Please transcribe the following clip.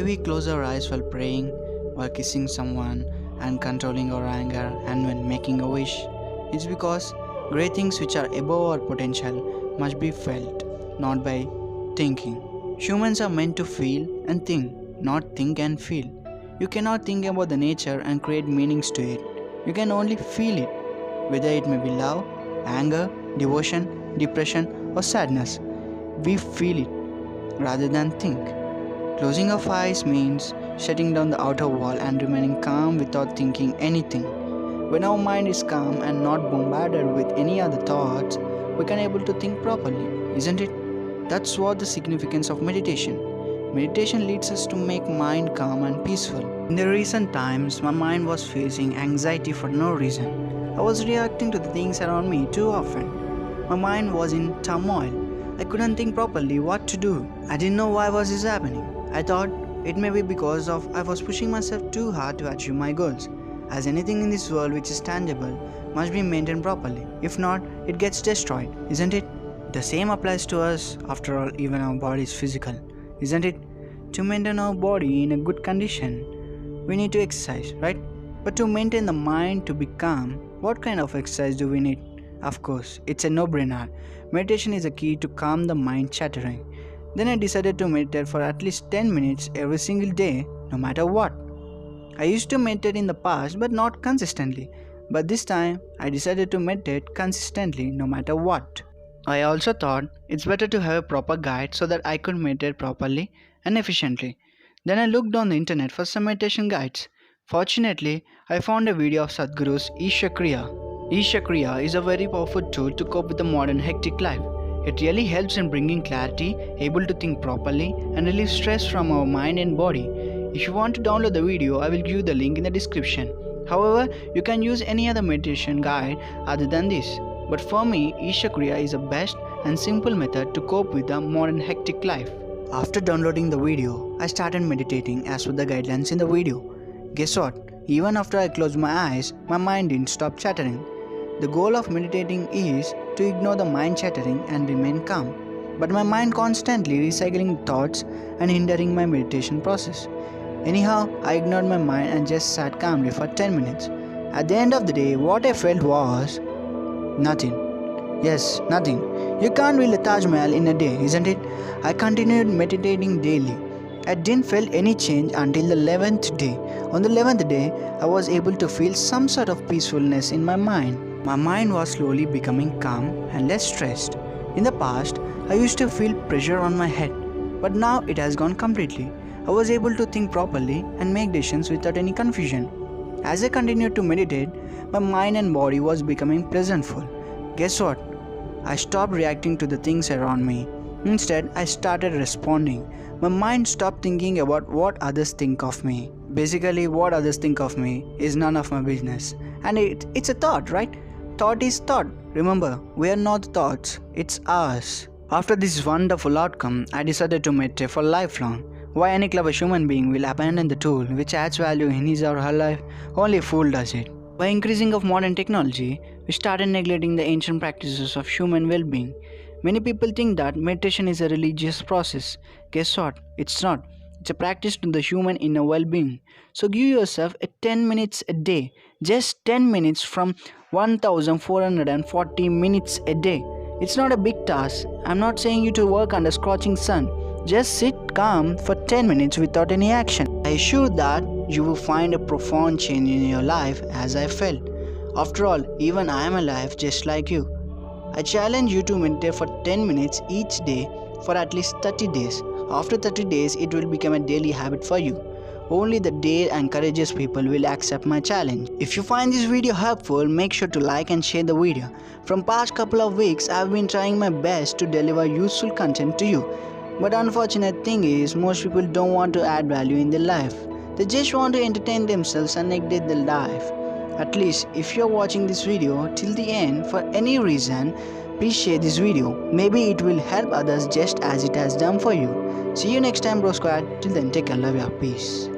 Why we close our eyes while praying, while kissing someone, and controlling our anger, and when making a wish? It's because great things which are above our potential must be felt, not by thinking. Humans are meant to feel and think, not think and feel. You cannot think about the nature and create meanings to it. You can only feel it, whether it may be love, anger, devotion, depression, or sadness. We feel it rather than think. Closing of eyes means shutting down the outer wall and remaining calm without thinking anything. When our mind is calm and not bombarded with any other thoughts, we can able to think properly, isn't it? That's what the significance of meditation. Meditation leads us to make mind calm and peaceful. In the recent times, my mind was facing anxiety for no reason. I was reacting to the things around me too often. My mind was in turmoil. I couldn't think properly what to do. I didn't know why was this happening. I thought it may be because of I was pushing myself too hard to achieve my goals. As anything in this world which is tangible must be maintained properly. If not, it gets destroyed, isn't it? The same applies to us. After all, even our body is physical, isn't it? To maintain our body in a good condition, we need to exercise, right? But to maintain the mind to be calm, what kind of exercise do we need? Of course, it's a no-brainer. Meditation is a key to calm the mind chattering. Then I decided to meditate for at least 10 minutes every single day, no matter what. I used to meditate in the past but not consistently. But this time, I decided to meditate consistently no matter what. I also thought it's better to have a proper guide so that I could meditate properly and efficiently. Then I looked on the internet for some meditation guides. Fortunately, I found a video of Sadhguru's Isha Kriya. Isha Kriya is a very powerful tool to cope with the modern hectic life. It really helps in bringing clarity, able to think properly, and relieve stress from our mind and body. If you want to download the video, I will give you the link in the description. However, you can use any other meditation guide other than this. But for me, Isha Kriya is the best and simple method to cope with the modern hectic life. After downloading the video, I started meditating as per the guidelines in the video. Guess what? Even after I closed my eyes, my mind didn't stop chattering. The goal of meditating is to ignore the mind chattering and remain calm. But my mind constantly recycling thoughts and hindering my meditation process. Anyhow, I ignored my mind and just sat calmly for 10 minutes. At the end of the day, what I felt was nothing. Yes, nothing. You can't build a Taj Mahal in a day, isn't it? I continued meditating daily. I didn't feel any change until the 11th day. On the 11th day, I was able to feel some sort of peacefulness in my mind. My mind was slowly becoming calm and less stressed. In the past, I used to feel pressure on my head, but now it has gone completely. I was able to think properly and make decisions without any confusion. As I continued to meditate, my mind and body was becoming presentful. Guess what? I stopped reacting to the things around me. Instead, I started responding. My mind stopped thinking about what others think of me. Basically, what others think of me is none of my business. And it's a thought, right? Thought is thought. Remember, we are not thoughts, it's ours. After this wonderful outcome, I decided to meditate for lifelong. Why any clever human being will abandon the tool which adds value in his or her life? Only a fool does it. By increasing of modern technology, we started neglecting the ancient practices of human well-being. Many people think that meditation is a religious process. Guess what? It's not. It's a practice to the human inner well-being. So give yourself a 10 minutes a day. Just 10 minutes from 1440 minutes a day. It's not a big task. I'm not saying you to work under scorching sun. Just sit calm for 10 minutes without any action. I assure that you will find a profound change in your life as I felt. After all, even I am alive just like you. I challenge you to meditate for 10 minutes each day for at least 30 days. After 30 days, it will become a daily habit for you. Only the dare and courageous people will accept my challenge. If you find this video helpful, make sure to like and share the video. From past couple of weeks, I have been trying my best to deliver useful content to you. But unfortunate thing is, most people don't want to add value in their life. They just want to entertain themselves and neglect their life. At least, if you're watching this video till the end for any reason, please share this video. Maybe it will help others just as it has done for you. See you next time, bro squad. Till then, take care, love ya, peace.